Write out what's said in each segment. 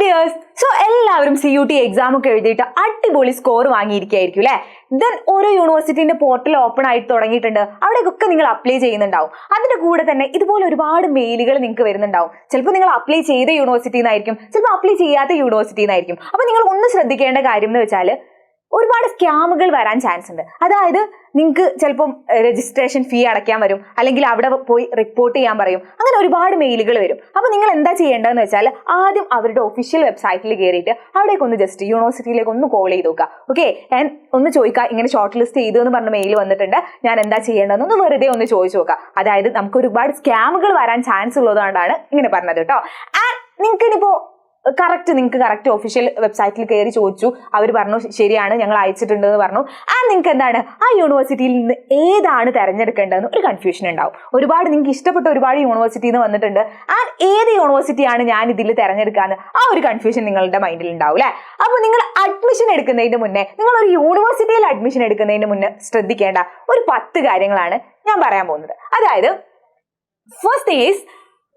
Dears, so എല്ലാവരും CUT exam ഒക്കെ എഴുതിയിട്ട് അടിപൊളി സ്കോർ വാങ്ങിയിരിക്കുകയായിരിക്കും അല്ലേ. ദെൻ ഓരോ യൂണിവേഴ്സിറ്റിന്റെ പോർട്ടൽ ഓപ്പൺ ആയിട്ട് തുടങ്ങിയിട്ടുണ്ട്. അവിടേക്കൊക്കെ നിങ്ങൾ അപ്ലൈ ചെയ്യുന്നുണ്ടാവും. അതിന്റെ കൂടെ തന്നെ ഇതുപോലെ ഒരുപാട് മെയിലുകൾ നിങ്ങൾക്ക് വരുന്നുണ്ടാവും. ചിലപ്പോൾ നിങ്ങൾ അപ്ലൈ ചെയ്ത യൂണിവേഴ്സിറ്റിയിൽ നിന്നായിരിക്കും, ചിലപ്പോൾ അപ്ലൈ ചെയ്യാത്ത യൂണിവേഴ്സിറ്റിയിൽ നിന്നായിരിക്കും. അപ്പൊ നിങ്ങൾ ഒന്ന് ശ്രദ്ധിക്കേണ്ട കാര്യം എന്ന് വെച്ചാൽ ഒരുപാട് സ്കാമുകൾ വരാൻ ചാൻസ് ഉണ്ട്. അതായത് നിങ്ങൾക്ക് ചിലപ്പം രജിസ്ട്രേഷൻ ഫീ അടയ്ക്കാൻ വരും, അല്ലെങ്കിൽ അവിടെ പോയി റിപ്പോർട്ട് ചെയ്യാൻ പറയും. അങ്ങനെ ഒരുപാട് മെയിലുകൾ വരും. അപ്പോൾ നിങ്ങൾ എന്താ ചെയ്യേണ്ടതെന്ന് വെച്ചാൽ ആദ്യം അവരുടെ ഒഫീഷ്യൽ വെബ്സൈറ്റിൽ കയറിയിട്ട് അവിടേക്കൊന്ന് ജസ്റ്റ് യൂണിവേഴ്സിറ്റിയിലേക്ക് ഒന്ന് കോൾ ചെയ്ത് നോക്കുക. ഓക്കെ, ഞാൻ ഒന്ന് ചോദിക്കുക, ഇങ്ങനെ ഷോർട്ട് ലിസ്റ്റ് ചെയ്തു എന്ന് പറഞ്ഞ മെയിൽ വന്നിട്ടുണ്ട്, ഞാൻ എന്താ ചെയ്യേണ്ടതെന്ന് ഒന്ന് വെറുതെ ഒന്ന് ചോദിച്ചു നോക്കുക. അതായത് നമുക്ക് ഒരുപാട് സ്കാമുകൾ വരാൻ ചാൻസ് ഉള്ളതുകൊണ്ടാണ് ഇങ്ങനെ പറഞ്ഞത് കേട്ടോ. ആൻഡ് നിങ്ങൾക്ക് കറക്റ്റ് ഒഫീഷ്യൽ വെബ്സൈറ്റിൽ കയറി ചോദിച്ചു, അവർ പറഞ്ഞു ശരിയാണ് ഞങ്ങൾ അയച്ചിട്ടുണ്ടെന്ന് പറഞ്ഞു. നിങ്ങൾക്ക് എന്താണ് ആ യൂണിവേഴ്സിറ്റിയിൽ നിന്ന് ഏതാണ് തിരഞ്ഞെടുക്കേണ്ടതെന്ന് ഒരു കൺഫ്യൂഷൻ ഉണ്ടാവും. നിങ്ങൾക്ക് ഇഷ്ടപ്പെട്ട ഒരുപാട് യൂണിവേഴ്സിറ്റിയിൽ നിന്ന് വന്നിട്ടുണ്ട്. ഏത് യൂണിവേഴ്സിറ്റിയാണ് ഞാൻ ഇതിൽ തിരഞ്ഞെടുക്കാന്ന് ആ ഒരു കൺഫ്യൂഷൻ നിങ്ങളുടെ മൈൻഡിൽ ഉണ്ടാവും അല്ലേ. അപ്പോൾ നിങ്ങൾ അഡ്മിഷൻ എടുക്കുന്നതിന് മുന്നേ, നിങ്ങൾ ഒരു യൂണിവേഴ്സിറ്റിയിൽ അഡ്മിഷൻ എടുക്കുന്നതിന് മുന്നേ ശ്രദ്ധിക്കേണ്ട ഒരു 10 കാര്യങ്ങളാണ് ഞാൻ പറയാൻ പോകുന്നത്. അതായത് first thing is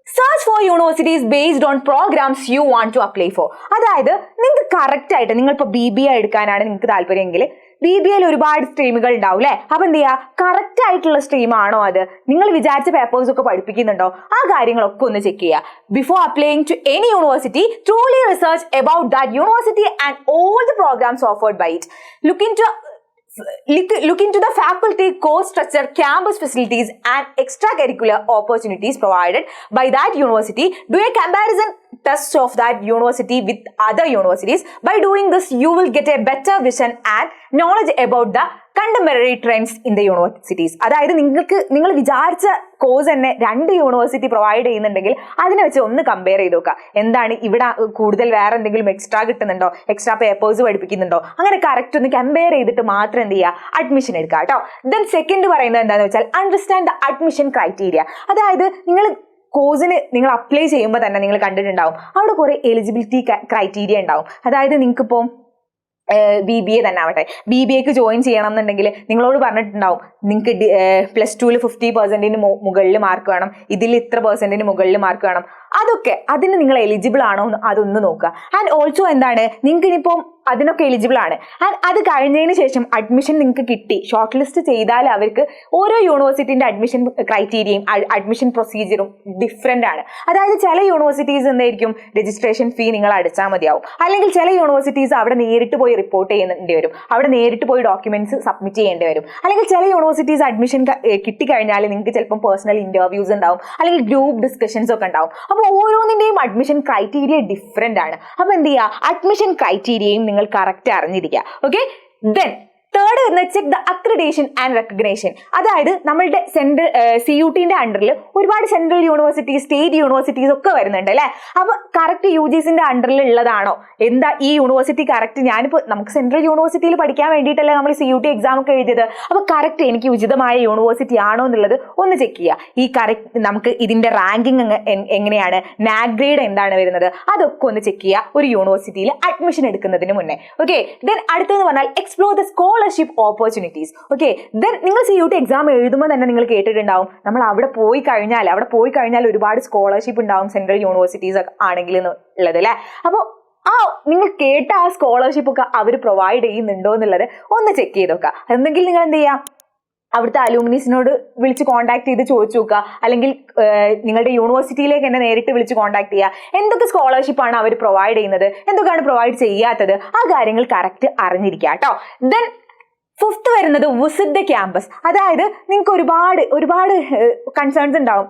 search for universities based on programs you want to apply for. അതായത് നിങ്ങൾക്ക് കറക്റ്റ് ആയിട്ട്, നിങ്ങളിപ്പോൾ BBA എടുക്കാനാണ് നിങ്ങൾക്ക് താല്പര്യമെങ്കിൽ BBAയിൽ ഒരുപാട് സ്ട്രീമുകൾ ഉണ്ടാവും അല്ലേ. അപ്പൊ എന്ത് ചെയ്യുക, കറക്റ്റ് ആയിട്ടുള്ള സ്ട്രീം ആണോ അത്, നിങ്ങൾ വിചാരിച്ച പേപ്പേഴ്സ് ഒക്കെ പഠിപ്പിക്കുന്നുണ്ടോ, ആ കാര്യങ്ങളൊക്കെ ഒന്ന് ചെക്ക് ചെയ്യുക. Before applying to any university, truly research about that university and all the programs offered by it. Look into the faculty, course structure, campus facilities and extracurricular opportunities provided by that university. Do a comparison test of that university with other universities. By doing this, you will get a better vision and knowledge about the contemporary trends in the universities. അതായത് നിങ്ങൾ വിചാരിച്ച course തന്നെ 2 university provide ചെയ്യുന്നുണ്ടെങ്കിൽ അതിനെ വെച്ച് ഒന്ന് compare ചെയ്ത് നോക്കുക. എന്താണ് ഇവിടെ കൂടുതൽ, വേറെ എന്തെങ്കിലും എക്സ്ട്രാ കിട്ടുന്നുണ്ടോ, എക്സ്ട്രാ പേപ്പേഴ്സ് പഠിപ്പിക്കുന്നുണ്ടോ, അങ്ങനെ കറക്റ്റ് ഒന്ന് കമ്പയർ ചെയ്തിട്ട് മാത്രം എന്ത് ചെയ്യുക, അഡ്മിഷൻ എടുക്കുക കേട്ടോ. ദെൻ സെക്കൻഡ് പറയുന്നത് എന്താണെന്ന് വെച്ചാൽ അണ്ടർസ്റ്റാൻഡ് ദ അഡ്മിഷൻ ക്രൈറ്റീരിയ. അതായത് കോഴ്സിന് നിങ്ങൾ അപ്ലൈ ചെയ്യുമ്പോൾ തന്നെ നിങ്ങൾ കണ്ടിട്ടുണ്ടാവും അവിടെ കുറെ എലിജിബിലിറ്റി ക്രൈറ്റീരിയ ഉണ്ടാവും. അതായത് നിങ്ങൾക്കിപ്പോൾ BBA തന്നെ ആവട്ടെ, BBAക്ക് ജോയിൻ ചെയ്യണം എന്നുണ്ടെങ്കിൽ നിങ്ങളോട് പറഞ്ഞിട്ടുണ്ടാവും നിങ്ങൾക്ക് +2 50% മുകളിൽ മാർക്ക് വേണം, ഇതിൽ ഇത്ര % മുകളിൽ മാർക്ക് വേണം. അതിന് നിങ്ങൾ എലിജിബിൾ ആണോ എന്ന് അതൊന്ന് നോക്കുക. ആൻഡ് ഓൾസോ എന്താണ്, നിങ്ങൾക്ക് ഇനിയിപ്പം അതിനൊക്കെ എലിജിബിൾ ആണ്. ആൻഡ് അത് കഴിഞ്ഞതിന് ശേഷം അഡ്മിഷൻ നിങ്ങൾക്ക് കിട്ടി, ഷോർട്ട് ലിസ്റ്റ് ചെയ്താൽ അവർക്ക് ഓരോ യൂണിവേഴ്സിറ്റിന്റെ അഡ്മിഷൻ ക്രൈറ്റീരിയയും അഡ്മിഷൻ പ്രൊസീജിയറും ഡിഫറെന്റ് ആണ്. അതായത് ചില യൂണിവേഴ്സിറ്റീസ് എന്തായിരിക്കും, രജിസ്ട്രേഷൻ ഫീ നിങ്ങൾ അടച്ചാൽ മതിയാവും. അല്ലെങ്കിൽ ചില യൂണിവേഴ്സിറ്റീസ് അവിടെ നേരിട്ട് പോയി റിപ്പോർട്ട് ചെയ്യേണ്ടി വരും, അവിടെ നേരിട്ട് പോയി ഡോക്യുമെന്റ്സ് സബ്മിറ്റ് ചെയ്യേണ്ടി വരും. അല്ലെങ്കിൽ ചില യൂണിവേഴ്സിറ്റീസ് അഡ്മിഷൻ കിട്ടിക്കഴിഞ്ഞാൽ നിങ്ങൾക്ക് ചിലപ്പോൾ പേഴ്സണൽ ഇന്റർവ്യൂസ് ഉണ്ടാവും, അല്ലെങ്കിൽ ഗ്രൂപ്പ് ഡിസ്കഷൻസ് ഒക്കെ ഉണ്ടാവും. അപ്പോൾ ഓരോന്നിന്റെയും അഡ്മിഷൻ ക്രൈറ്റീരിയ ഡിഫറെന്റ് ആണ്. അപ്പോൾ എന്ത് ചെയ്യുക, അഡ്മിഷൻ ക്രൈറ്റീരിയയും നിങ്ങൾ കറക്റ്റ് അറിഞ്ഞിരിക്കുക. ഓക്കെ, ദെൻ തേർഡ് വരുന്നത് check the accreditation and recognition. അതായത് നമ്മളുടെ സെൻട്രൽ CUTന്റെ അണ്ടറിൽ ഒരുപാട് സെൻട്രൽ യൂണിവേഴ്സിറ്റീസ്, സ്റ്റേറ്റ് യൂണിവേഴ്സിറ്റീസ് ഒക്കെ വരുന്നുണ്ട് അല്ലെ. അപ്പൊ കറക്റ്റ് UGCന്റെ അണ്ടറിൽ ഉള്ളതാണോ, എന്താ ഈ യൂണിവേഴ്സിറ്റി കറക്റ്റ്, ഞാനിപ്പോൾ നമുക്ക് സെൻട്രൽ യൂണിവേഴ്സിറ്റിയിൽ പഠിക്കാൻ വേണ്ടിയിട്ടല്ലേ നമ്മൾ CUT എക്സാം ഒക്കെ എഴുതിയത്. അപ്പൊ കറക്റ്റ് എനിക്ക് ഉചിതമായ യൂണിവേഴ്സിറ്റി ആണോ എന്നുള്ളത് ഒന്ന് ചെക്ക് ചെയ്യുക. ഈ കറക്റ്റ് നമുക്ക് ഇതിന്റെ റാങ്കിങ് എങ്ങനെയാണ്, നാക് ഗ്രേഡ് എന്താണ് വരുന്നത്, അതൊക്കെ ഒന്ന് ചെക്ക് ചെയ്യുക ഒരു യൂണിവേഴ്സിറ്റിയിൽ അഡ്മിഷൻ എടുക്കുന്നതിന് മുന്നേ. ഓക്കെ, ദെൻ അടുത്തെന്ന് പറഞ്ഞാൽ explore the scholarship opportunities. Okay, then നിങ്ങൾ CUT എക്സാം എഴുതുമ്പോൾ തന്നെ നിങ്ങൾ കേട്ടിട്ടുണ്ടാവും, നമ്മൾ അവിടെ പോയി കഴിഞ്ഞാൽ ഒരുപാട് സ്കോളർഷിപ്പ് ഉണ്ടാവും സെൻട്രൽ യൂണിവേഴ്സിറ്റീസ് ആണെങ്കിൽ ഉള്ളത് അല്ലെ. അപ്പോൾ നിങ്ങൾ കേട്ട ആ സ്കോളർഷിപ്പ് ഒക്കെ അവർ പ്രൊവൈഡ് ചെയ്യുന്നുണ്ടോ എന്നുള്ളത് ഒന്ന് ചെക്ക് ചെയ്ത് നോക്കുക. എന്തെങ്കിലും നിങ്ങൾ എന്ത് ചെയ്യുക, അവിടുത്തെ അലൂമിനീസിനോട് വിളിച്ച് കോൺടാക്ട് ചെയ്ത് ചോദിച്ചു നോക്കുക, അല്ലെങ്കിൽ നിങ്ങളുടെ യൂണിവേഴ്സിറ്റിയിലേക്ക് തന്നെ നേരിട്ട് വിളിച്ച് കോൺടാക്ട് ചെയ്യുക. എന്തൊക്കെ സ്കോളർഷിപ്പാണ് അവർ പ്രൊവൈഡ് ചെയ്യുന്നത്, എന്തൊക്കെയാണ് പ്രൊവൈഡ് ചെയ്യാത്തത്, ആ കാര്യങ്ങൾ കറക്റ്റ് അറിഞ്ഞിരിക്കുക കേട്ടോ. ദെൻ ഫിഫ്ത്ത് വരുന്നത് വിസിറ്റ് ദ ക്യാമ്പസ്. അതായത് നിങ്ങൾക്ക് ഒരുപാട് കൺസേൺസ് ഉണ്ടാവും,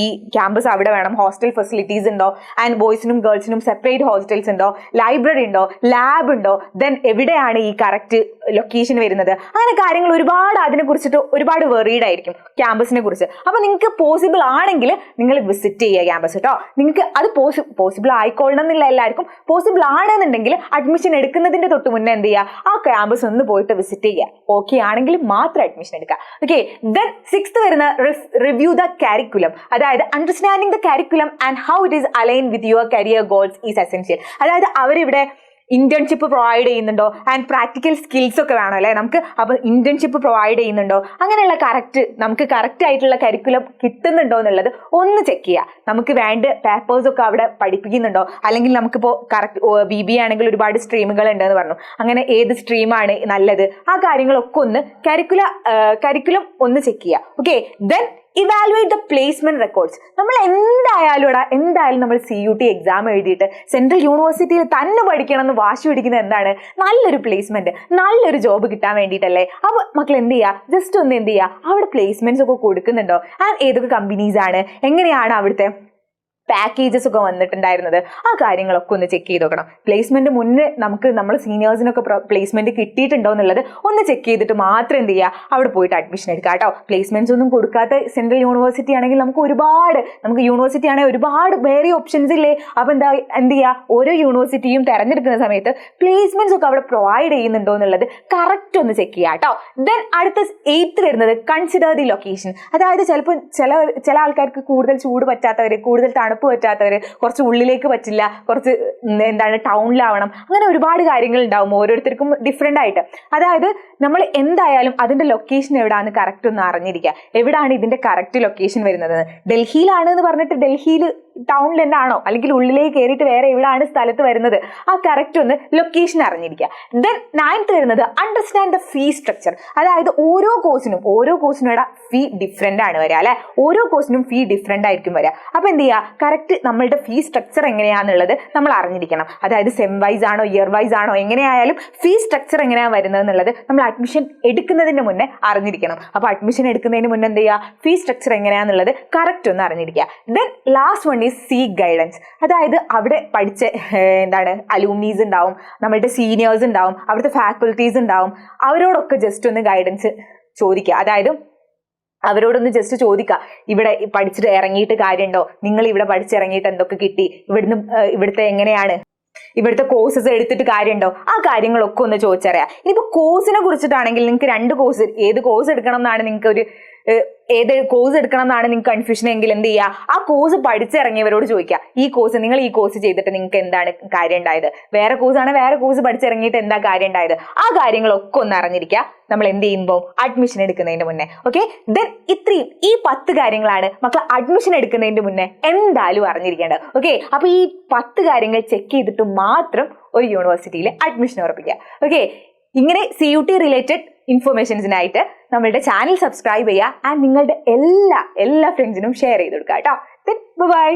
ഈ ക്യാമ്പസ് അവിടെ വേണം, ഹോസ്റ്റൽ ഫെസിലിറ്റീസ് ഉണ്ടോ, ആൻഡ് ബോയ്സിനും ഗേൾസിനും സെപ്പറേറ്റ് ഹോസ്റ്റൽസ് ഉണ്ടോ, ലൈബ്രറി ഉണ്ടോ, ലാബ് ഉണ്ടോ, ദെൻ എവിടെയാണ് ഈ കറക്റ്റ് ലൊക്കേഷൻ വരുന്നത്, അങ്ങനെ കാര്യങ്ങൾ അതിനെ കുറിച്ചിട്ട് ഒരുപാട് വെറീഡ് ആയിരിക്കും ക്യാമ്പസിനെ കുറിച്ച്. അപ്പൊ നിങ്ങൾക്ക് പോസിബിൾ ആണെങ്കിൽ നിങ്ങൾ വിസിറ്റ് ചെയ്യുക ക്യാമ്പസ് കേട്ടോ. നിങ്ങൾക്ക് അത് പോസിബിൾ ആയിക്കൊള്ളണം എന്നില്ല, എല്ലാവർക്കും പോസിബിൾ ആണെന്നുണ്ടെങ്കിൽ അഡ്മിഷൻ എടുക്കുന്നതിന്റെ തൊട്ട് മുന്നേ എന്ത് ചെയ്യുക, ആ ക്യാമ്പസ് ഒന്ന് പോയിട്ട് വിസിറ്റ് ചെയ്യുക. ഓക്കെ ആണെങ്കിൽ മാത്രം അഡ്മിഷൻ എടുക്കുക. ഓക്കെ, ദെൻ സിക്സ്ത് വരുന്ന റിവ്യൂ ദ കരിക്കുലം. അതായത് understanding the curriculum and how it is align with your career goals is essential. അതായത് അവരിവിടെ ഇന്റേൺഷിപ്പ് പ്രൊവൈഡ് ചെയ്യുന്നുണ്ടോ, ആൻഡ് പ്രാക്ടിക്കൽ സ്കിൽസ് ഒക്കെ വേണം അല്ലേ നമുക്ക്. അപ്പോൾ ഇന്റേൺഷിപ്പ് പ്രൊവൈഡ് ചെയ്യുന്നുണ്ടോ, അങ്ങനെയുള്ള നമുക്ക് കറക്റ്റ് ആയിട്ടുള്ള കരിക്കുലം കിട്ടുന്നുണ്ടോ എന്നുള്ളത് ഒന്ന് ചെക്ക് ചെയ്യുക. നമുക്ക് വേണ്ട പേപ്പേഴ്സ് ഒക്കെ അവിടെ പഠിപ്പിക്കുന്നുണ്ടോ, അല്ലെങ്കിൽ നമുക്കിപ്പോൾ കറക്റ്റ് BBA ആണെങ്കിൽ ഒരുപാട് സ്ട്രീമുകൾ ഉണ്ടെന്ന് പറഞ്ഞു, അങ്ങനെ ഏത് സ്ട്രീമാണ് നല്ലത്, ആ കാര്യങ്ങളൊക്കെ ഒന്ന് കരിക്കുലം ഒന്ന് ചെക്ക് ചെയ്യുക. Okay, then evaluate the placement records. നമ്മൾ എന്തായാലും നമ്മൾ CUT എക്സാം എഴുതിയിട്ട് സെൻട്രൽ യൂണിവേഴ്സിറ്റിയിൽ തന്നെ പഠിക്കണം എന്ന് വാശി പിടിക്കുന്നത് എന്താണ്, നല്ലൊരു പ്ലേസ്മെന്റ്, നല്ലൊരു ജോബ് കിട്ടാൻ വേണ്ടിയിട്ടല്ലേ. അപ്പോൾ മക്കൾ എന്ത് ചെയ്യുക, ജസ്റ്റ് ഒന്ന് എന്ത് ചെയ്യുക, അവിടെ പ്ലേസ്മെന്റ്സ് ഒക്കെ കൊടുക്കുന്നുണ്ടോ, ആൻഡ് ഏതൊക്കെ കമ്പനീസ് ആണ്, എങ്ങനെയാണ് അവിടുത്തെ പാക്കേജസ് ഒക്കെ വന്നിട്ടുണ്ടായിരുന്നത്, ആ കാര്യങ്ങളൊക്കെ ഒന്ന് ചെക്ക് ചെയ്ത് നോക്കണം. പ്ലേസ്മെന്റ് മുന്നേ നമ്മൾ സീനിയേഴ്സിനൊക്കെ പ്ലേസ്മെന്റ് കിട്ടിയിട്ടുണ്ടോ എന്നുള്ളത് ഒന്ന് ചെക്ക് ചെയ്തിട്ട് മാത്രം എന്ത് ചെയ്യുക, അവിടെ പോയിട്ട് അഡ്മിഷൻ എടുക്കുക കേട്ടോ. പ്ലേസ്മെന്റ്സ് ഒന്നും കൊടുക്കാത്ത സെൻട്രൽ യൂണിവേഴ്സിറ്റി ആണെങ്കിൽ നമുക്ക് യൂണിവേഴ്സിറ്റി ആണെങ്കിൽ ഒരുപാട് വേറെ ഓപ്ഷൻസ് ഇല്ലേ. അപ്പോൾ എന്ത് ചെയ്യുക, ഓരോ യൂണിവേഴ്സിറ്റിയും തിരഞ്ഞെടുക്കുന്ന സമയത്ത് പ്ലേസ്മെന്റ്സ് ഒക്കെ അവിടെ പ്രൊവൈഡ് ചെയ്യുന്നുണ്ടോ എന്നുള്ളത് കറക്റ്റ് ഒന്ന് ചെക്ക് ചെയ്യുക കേട്ടോ. ദെൻ അടുത്ത 8th വരുന്നത് കൺസിഡർ ദി ലൊക്കേഷൻ. അതായത് ചിലപ്പോൾ ചില ആൾക്കാർക്ക് കൂടുതൽ ചൂട് പറ്റാത്തവർ, കൂടുതൽ തണുപ്പ് പറ്റാത്തവർ, കുറച്ച് ഉള്ളിലേക്ക് പറ്റില്ല, കുറച്ച് ടൗണിലാവണം, അങ്ങനെ ഒരുപാട് കാര്യങ്ങൾ ഉണ്ടാവും, ഓരോരുത്തർക്കും ഡിഫറെൻ്റ് ആയിട്ട്. അതായത് നമ്മൾ എന്തായാലും അതിന്റെ ലൊക്കേഷൻ എവിടാന്ന് കറക്റ്റ് ഒന്ന് അറിഞ്ഞിരിക്കുക. എവിടാണ് ഇതിന്റെ കറക്റ്റ് ലൊക്കേഷൻ വരുന്നത്, ഡൽഹിയിലാണ് എന്ന് പറഞ്ഞിട്ട് ഡൽഹിയിൽ ടൗണിൽ തന്നെ ആണോ, അല്ലെങ്കിൽ ഉള്ളിലേക്ക് കയറിയിട്ട് വേറെ എവിടെയാണ് സ്ഥലത്ത് വരുന്നത്, ആ കറക്റ്റ് ഒന്ന് ലൊക്കേഷൻ അറിഞ്ഞിരിക്കുക. ദെൻ 9th വരുന്നത് അണ്ടർസ്റ്റാൻഡ് ദ ഫീ സ്ട്രക്ചർ. അതായത് ഓരോ കോഴ്സിനും ഫീ ഡിഫറെൻ്റ് ആണ് വരിക അല്ലെ, ഓരോ കോഴ്സിനും ഫീ ഡിഫറെൻ്റ് ആയിരിക്കും വരിക. അപ്പോൾ എന്ത് ചെയ്യുക, കറക്റ്റ് നമ്മളുടെ ഫീ സ്ട്രക്ചർ എങ്ങനെയാണെന്നുള്ളത് നമ്മൾ അറിഞ്ഞിരിക്കണം. അതായത് സെം വൈസ് ആണോ ഇയർ വൈസ് ആണോ, എങ്ങനെയായാലും ഫീ സ്ട്രക്ചർ എങ്ങനെയാണ് വരുന്നത് എന്നുള്ളത് നമ്മൾ അഡ്മിഷൻ എടുക്കുന്നതിന് മുന്നേ അറിഞ്ഞിരിക്കണം. അപ്പോൾ അഡ്മിഷൻ എടുക്കുന്നതിന് മുന്നേ എന്ത് ചെയ്യുക, ഫീ സ്ട്രക്ചർ എങ്ങനെയാണെന്നുള്ളത് കറക്റ്റ് ഒന്ന് അറിഞ്ഞിരിക്കുക. Then last one is seek guidance. അതായത് അവിടെ പഠിച്ച അലൂമിനീസ് ഉണ്ടാവും, നമ്മളുടെ സീനിയേഴ്സ് ഉണ്ടാവും, അവിടുത്തെ ഫാക്കൽറ്റീസ് ഉണ്ടാവും, അവരോടൊക്കെ ജസ്റ്റ് ഒന്ന് ഗൈഡൻസ് ചോദിക്കുക. അതായത് അവരോടൊന്ന് ജസ്റ്റ് ചോദിക്കുക, ഇവിടെ പഠിച്ചിട്ട് ഇറങ്ങിയിട്ട് കാര്യമുണ്ടോ, നിങ്ങൾ ഇവിടെ പഠിച്ചിറങ്ങിയിട്ട് എന്തൊക്കെ കിട്ടി, ഇവിടുത്തെ എങ്ങനെയാണ്, ഇവിടുത്തെ കോഴ്സസ് എടുത്തിട്ട് കാര്യമുണ്ടോ, ആ കാര്യങ്ങളൊക്കെ ഒന്ന് ചോദിച്ചറിയാം. ഇനിയിപ്പോൾ കോഴ്സിനെ കുറിച്ചിട്ടാണെങ്കിൽ നിങ്ങൾക്ക് 2 കോഴ്സ്, ഏത് കോഴ്സ് എടുക്കണം എന്നാണ് നിങ്ങൾക്ക് ഏത് കോഴ്സ് എടുക്കണം എന്നാണ് നിങ്ങൾക്ക് കൺഫ്യൂഷൻ എങ്കിൽ എന്ത് ചെയ്യുക, ആ കോഴ്സ് പഠിച്ചിറങ്ങിയവരോട് ചോദിക്കുക, നിങ്ങൾ ഈ കോഴ്സ് ചെയ്തിട്ട് നിങ്ങൾക്ക് എന്താണ് കാര്യം ഉണ്ടായത്, വേറെ കോഴ്സ് പഠിച്ചിറങ്ങിയിട്ട് എന്താ കാര്യം ഉണ്ടായത്, ആ കാര്യങ്ങളൊക്കെ ഒന്ന് അറിഞ്ഞിരിക്കുക നമ്മൾ എന്ത് ചെയ്യുമ്പോൾ അഡ്മിഷൻ എടുക്കുന്നതിന് മുന്നേ. ഓക്കെ, ദെൻ ഇത്രയും ഈ 10 കാര്യങ്ങളാണ് മക്കൾ അഡ്മിഷൻ എടുക്കുന്നതിന് മുന്നേ എന്തായാലും അറിഞ്ഞിരിക്കേണ്ടത്. ഓക്കെ, അപ്പോൾ ഈ 10 കാര്യങ്ങൾ ചെക്ക് ചെയ്തിട്ട് മാത്രം ഒരു യൂണിവേഴ്സിറ്റിയിൽ അഡ്മിഷൻ ഉറപ്പിക്കുക. ഓക്കെ, ഇങ്ങനെ CUT റിലേറ്റഡ് ഇൻഫർമേഷൻസിനായിട്ട് നമ്മളുടെ ചാനൽ സബ്സ്ക്രൈബ് ചെയ്യുക, ആൻഡ് നിങ്ങളുടെ എല്ലാ ഫ്രണ്ട്സിനും ഷെയർ ചെയ്ത് കൊടുക്കുക കേട്ടോ. ബൈ.